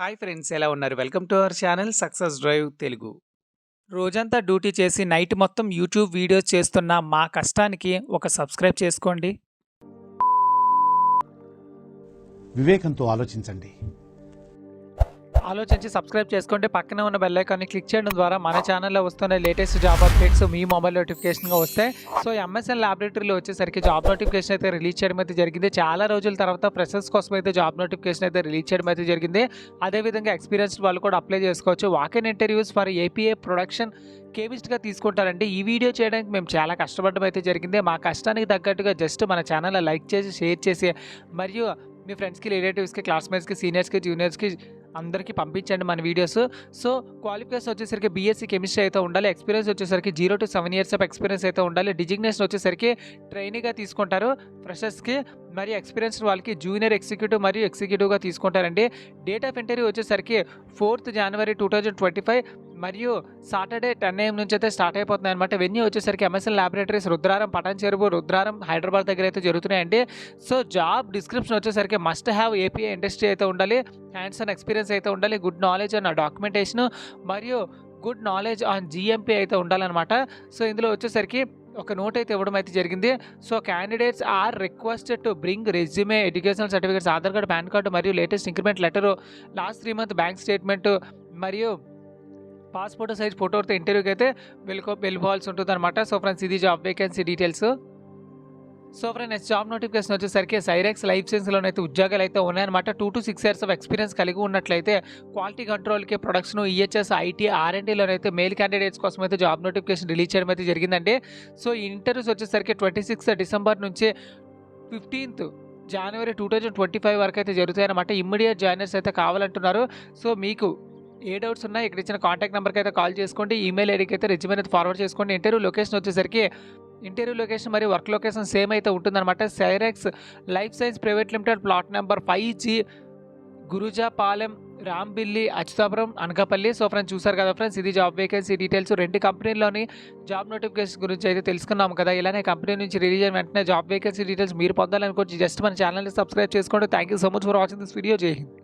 Hi friends, ఎలా ఉన్నారు? Welcome to our channel success drive Telugu. రోజంతా డ్యూటీ చేసి నైట్ మొత్తం యూట్యూబ్ వీడియోస్ చేస్తున్న మా కష్టానికి ఒక సబ్స్క్రైబ్ చేసుకోండి. వివేకంతో ఆలోచించండి. ఆలోచించి సబ్స్క్రైబ్ చేసుకుంటే పక్కనే ఉన్న బెల్ ఐకాన్ని క్లిక్ చేయడం ద్వారా మన ఛానల్లో వస్తున్న లేటెస్ట్ జాబ్ అప్డేట్స్ మీ మొబైల్ నోటిఫికేషన్గా వస్తాయి. సో ఎంఎస్ఎన్ ల్యాబొరేటరీలో వచ్చేసరికి జాబ్ నోటిఫికేషన్ అయితే రిలీజ్ చేయడం అయితే జరిగింది. చాలా రోజుల తర్వాత ఫ్రెషర్స్ కోసం అయితే జాబ్ నోటిఫికేషన్ అయితే రిలీజ్ చేయడం అయితే జరిగింది. అదేవిధంగా ఎక్స్పీరియన్స్డ్ వాళ్ళు కూడా అప్లై చేసుకోవచ్చు. Walk in interviews for APA production కెమిస్ట్గా తీసుకుంటారండి. ఈ వీడియో చేయడానికి మేము చాలా కష్టపడడం అయితే జరిగింది. మా కష్టానికి తగ్గట్టుగా జస్ట్ మన ఛానల్లో లైక్ చేసి షేర్ చేసి మరియు మీ ఫ్రెండ్స్కి, రిలేటివ్స్కి, క్లాస్మేట్స్కి, సీనియర్స్కి, జూనియర్స్కి అందరికీ పంపించండి మన వీడియోస్. సో క్వాలిఫికేషన్ వచ్చేసరికి బీఎస్సీ కెమిస్ట్రీ అయితే ఉండాలి. ఎక్స్పీరియన్స్ వచ్చేసరికి 0 to 7 years ఆఫ్ ఎక్స్పీరియన్స్ అయితే ఉండాలి. డిజిగ్నేషన్ వచ్చేసరికి ట్రైనీగా తీసుకుంటారు ఫ్రెషర్స్కి, మరియు ఎక్స్పీరియన్స్ వాళ్ళకి జూనియర్ ఎగ్జిక్యూటివ్ మరియు ఎగ్జిక్యూటివ్గా తీసుకుంటారండి. డేట్ ఆఫ్ ఇంటర్వ్యూ వచ్చేసరికి 4th January 2025 మరియు సాటర్డే 10 AM నుంచి అయితే స్టార్ట్ అయిపోతుంది అనమాట. వెన్యూ వచ్చేసరికి ఎంఎస్ఎన్ ల్యాబొరేటరీస్ రుద్రారం, పటాన్ చెరువు, రుద్రారం, హైదరాబాద్ దగ్గర అయితే జరుగుతున్నాయండి. సో జాబ్ డిస్క్రిప్షన్ వచ్చేసరికి మస్ట్ హ్యావ్ ఏపీఐ ఇండస్ట్రీ అయితే ఉండాలి, హ్యాండ్స్ ఆన్ ఎక్స్పీరియన్స్ అయితే ఉండాలి, గుడ్ నాలెడ్జ్ ఆన్ డాక్యుమెంటేషన్ మరియు గుడ్ నాలెడ్జ్ ఆన్ జిఎంపీ అయితే ఉండాలన్నమాట. సో ఇందులో వచ్చేసరికి ఒక నోట్ అయితే ఇవ్వడం అయితే జరిగింది. So candidates are requested to bring resume, educational certificates, Aadhaar card, PAN card మరియు latest increment letter, last 3 month bank statement మరియు పాస్పోర్ట్ సైజ్ ఫోటోతో ఇంటర్వ్యూకి అయితే వెళ్ళిపోవాల్సి ఉంటుంది అనమాట. సో ఫ్రెండ్స్, ఇది job vacancy details. So friends, job notification వచ్చేసరికి సైరెక్స్ లైఫ్ సైన్స్లోనైతే ఉద్యోగాలు అయితే ఉన్నాయన్నమాట. 2 to 6 years ఆఫ్ ఎక్స్పీరియన్స్ కలిగి ఉన్నట్లయితే క్వాలిటీ కంట్రోల్కి, ప్రొడక్షన్, ఈహెచ్ఎస్, ఐటీ, R&Dలోనైతే మేల్ క్యాండిడేట్స్ కోసం అయితే జాబ్ నోటిఫికేషన్ రిలీజ్ చేయడం అయితే జరిగిందండి. సో ఈ ఇంటర్వ్యూస్ వచ్చేసరికి 26 December నుంచి 15th January 2025 వరకు అయితే జరుగుతాయన్నమాట. ఇమ్మీడియట్ జాయినర్స్ అయితే కావాలంటున్నారు. సో మీకు ఏ డౌట్స్ ఉన్నా ఇక్కడ ఇచ్చిన కాంటాక్ట్ నెంబర్కి అయితే కాల్ చేసుకోండి. ఈమెయిల్ ఐడికి అయితే రెజ్యూమే అయితే ఫార్వర్డ్ చేసుకోండి. ఇంటర్వ్యూ లొకేషన్ వచ్చేసరికి ఇంటర్వ్యూ లొకేషన్ మరియు వర్క్ లొకేషన్ సేమ్ అయితే ఉంటుందన్నమాట. Syrex life science private limited, plot number 5G, Gurujapalem, Rambilli, Achutapuram, Anakapalli. So friends, చూసారు కదా ఫ్రెండ్స్, ఇది జాబ్ వేకెన్సీ డీటెయిల్స్. 2 కంపెనీల్లోని జాబ్ నోటిఫికేషన్ గురించి అయితే తెలుసుకున్నాం కదా. ఇలానే కంపెనీ నుంచి రిలీజ్ అయిన వెంటనే జాబ్ వేకెన్సీ డీటెయిల్స్ మీరు పొందాలనుకోవచ్చు. జస్ట్ మన ఛానల్ని సబ్స్క్రైబ్ చేసుకోండి. Thank you so much for watching this video. జై హింద్.